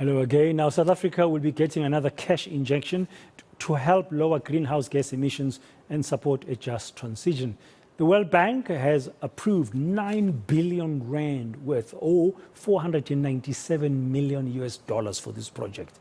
Hello again. Now, South Africa will be getting another cash injection to help lower greenhouse gas emissions and support a just transition. The World Bank has approved 9 billion rand worth, or $497 million for this project.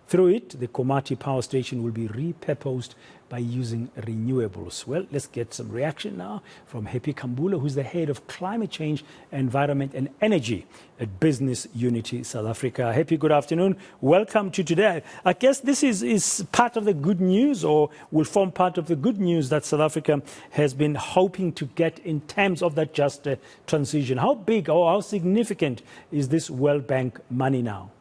Through it, the Komati power station will be repurposed by using renewables. Well, let's get some reaction now from Khambule, who's the head of climate change, environment and energy at Business Unity South Africa. Happy, good afternoon. Welcome to today. I guess this is part of the good news, or will form part of the good news that South Africa has been hoping to get in terms of that just transition. How big or how significant is this World Bank money now?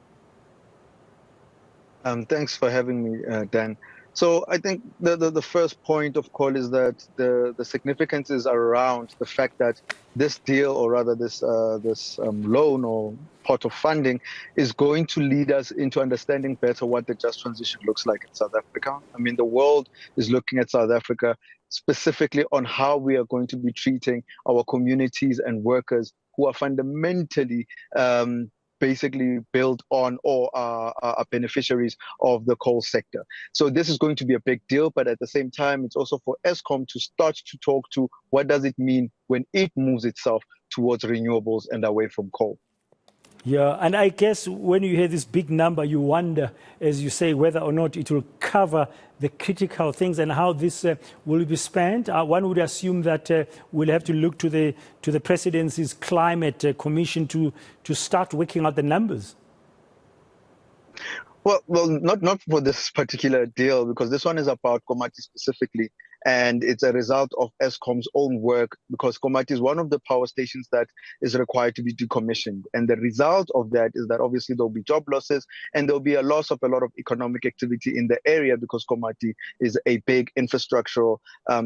Thanks for having me, Dan. So I think the first point of call is that the significance is around the fact that this deal, or rather this loan or pot of funding, is going to lead us into understanding better what the just transition looks like in South Africa. I mean, the world is looking at South Africa specifically on how we are going to be treating our communities and workers who are fundamentally basically built on or are beneficiaries of the coal sector. So this is going to be a big deal, but at the same time, it's also for Eskom to start to talk to what does it mean when it moves itself towards renewables and away from coal. Yeah, and I guess when you hear this big number, you wonder, as you say, whether or not it will cover the critical things and how this will be spent. One would assume that we'll have to look to the presidency's climate commission to start working out the numbers. Well, not for this particular deal, because this one is about Komati specifically, and it's a result of Eskom's own work, because Komati is one of the power stations that is required to be decommissioned. And the result of that is that obviously there'll be job losses and there'll be a loss of a lot of economic activity in the area, because Komati is a big infrastructural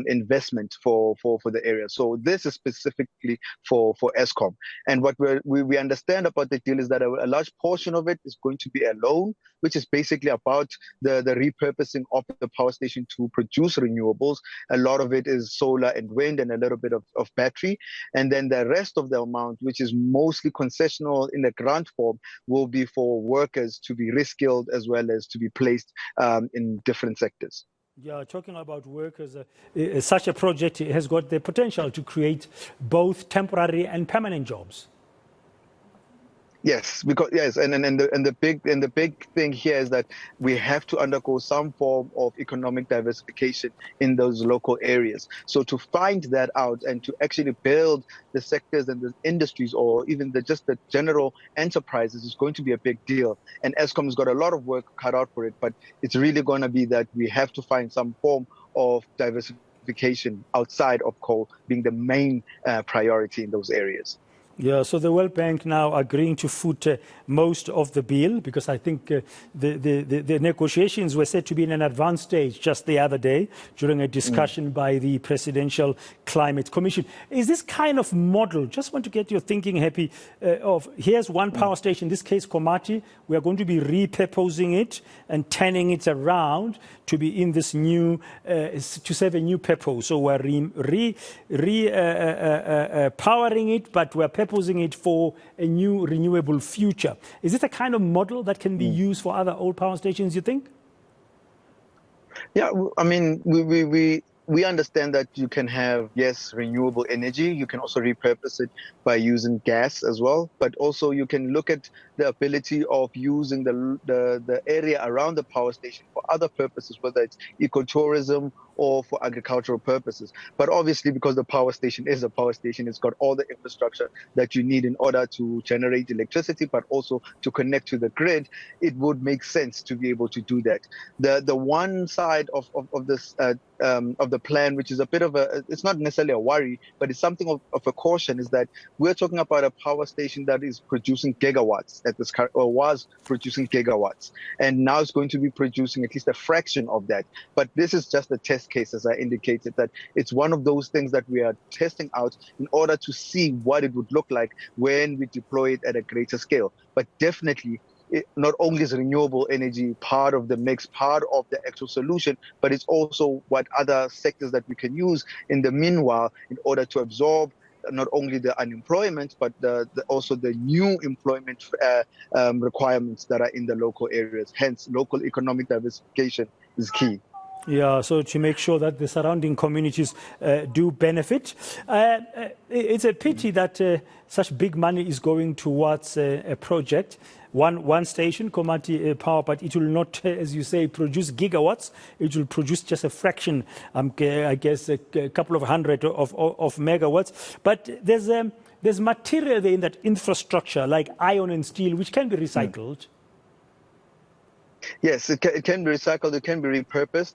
investment for the area. So this is specifically for Eskom. And what we understand about the deal is that a large portion of it is going to be a loan, which is basically about the repurposing of the power station to produce renewables. A lot of it is solar and wind and a little bit of battery. And then the rest of the amount, which is mostly concessional in the grant form, will be for workers to be reskilled as well as to be placed in different sectors. Yeah, talking about workers, such a project has got the potential to create both temporary and permanent jobs. Yes, because and the big thing here is that we have to undergo some form of economic diversification in those local areas. So to find that out and to actually build the sectors and the industries, or even just the general enterprises, is going to be a big deal. And Eskom has got a lot of work cut out for it, but it's really going to be that we have to find some form of diversification outside of coal being the main priority in those areas. Yeah, so the World Bank now agreeing to foot most of the bill, because I think the negotiations were said to be in an advanced stage just the other day during a discussion by the Presidential Climate Commission. Is this kind of model, just want to get your thinking, Happy, of here's one power station, in this case Komati, we are going to be repurposing it and turning it around to be in this new, to serve a new purpose. So we're powering it, but we're purposing it for a new renewable future. Is this a kind of model that can be used for other old power stations, you think? Yeah, I mean, we understand that you can have, yes, renewable energy. You can also repurpose it by using gas as well. But also you can look at the ability of using the area around the power station for other purposes, whether it's ecotourism or for agricultural purposes. But obviously, because the power station is a power station, it's got all the infrastructure that you need in order to generate electricity, but also to connect to the grid. It would make sense to be able to do that. The one side of this of the plan, which is a bit of it's not necessarily a worry, but it's something of a caution, is that we're talking about a power station that is producing gigawatts at this current, or was producing gigawatts, and now it's going to be producing at least a fraction of that. But this is just a test case, as I indicated, that it's one of those things that we are testing out in order to see what it would look like when we deploy it at a greater scale. But definitely, not only is renewable energy part of the mix, part of the actual solution, but it's also what other sectors that we can use in the meanwhile in order to absorb not only the unemployment, but also the new employment requirements that are in the local areas. Hence, local economic diversification is key. Yeah, so to make sure that the surrounding communities do benefit. It's a pity that such big money is going towards a project. One station, Komati Power, but it will not, as you say, produce gigawatts. It will produce just a fraction, I guess, a couple of hundred of megawatts. But there's material there in that infrastructure, like iron and steel, which can be recycled. Yes, it can be recycled, it can be repurposed,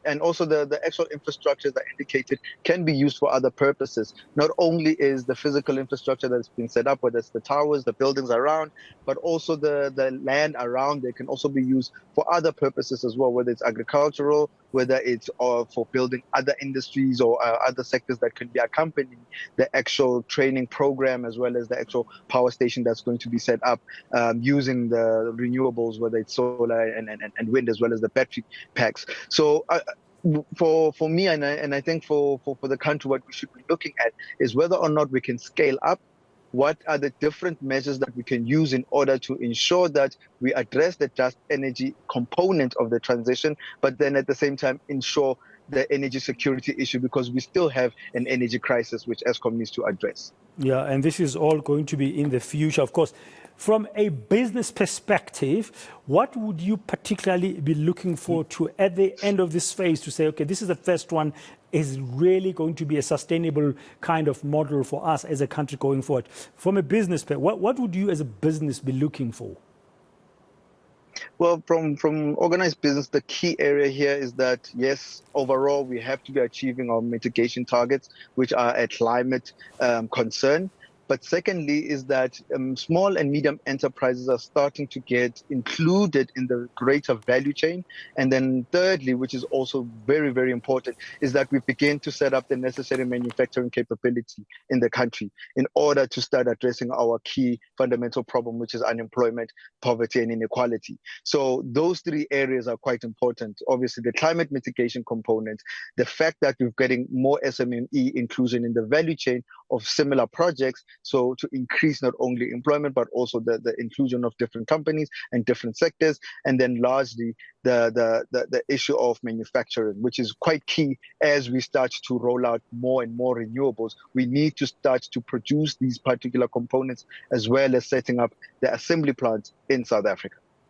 and also the actual infrastructure that indicated can be used for other purposes. Not only is the physical infrastructure that's been set up, whether it's the towers, the buildings around, but also the land around there can also be used for other purposes as well, whether it's agricultural, whether it's for building other industries or other sectors that can be accompanying the actual training program, as well as the actual power station that's going to be set up using the renewables, whether it's solar and wind, as well as the battery packs. So for me, and I think for the country, what we should be looking at is whether or not we can scale up. What are the different measures that we can use in order to ensure that we address the just energy component of the transition, but then at the same time ensure the energy security issue, because we still have an energy crisis which Eskom needs to address. Yeah, and this is all going to be in the future, of course. From a business perspective, what would you particularly be looking forward to at the end of this phase to say, okay, this is the first one, is really going to be a sustainable kind of model for us as a country going forward? From a business perspective, what would you as a business be looking for? Well, from organized business, the key area here is that, yes, overall, we have to be achieving our mitigation targets, which are a climate concern. But secondly is that small and medium enterprises are starting to get included in the greater value chain. And then thirdly, which is also very, very important, is that we begin to set up the necessary manufacturing capability in the country in order to start addressing our key fundamental problem, which is unemployment, poverty, and inequality. So those three areas are quite important. Obviously, the climate mitigation component, the fact that we're getting more SMME inclusion in the value chain of similar projects, so to increase not only employment, but also the inclusion of different companies and different sectors. And then largely the issue of manufacturing, which is quite key as we start to roll out more and more renewables. We need to start to produce these particular components, as well as setting up the assembly plants in South Africa.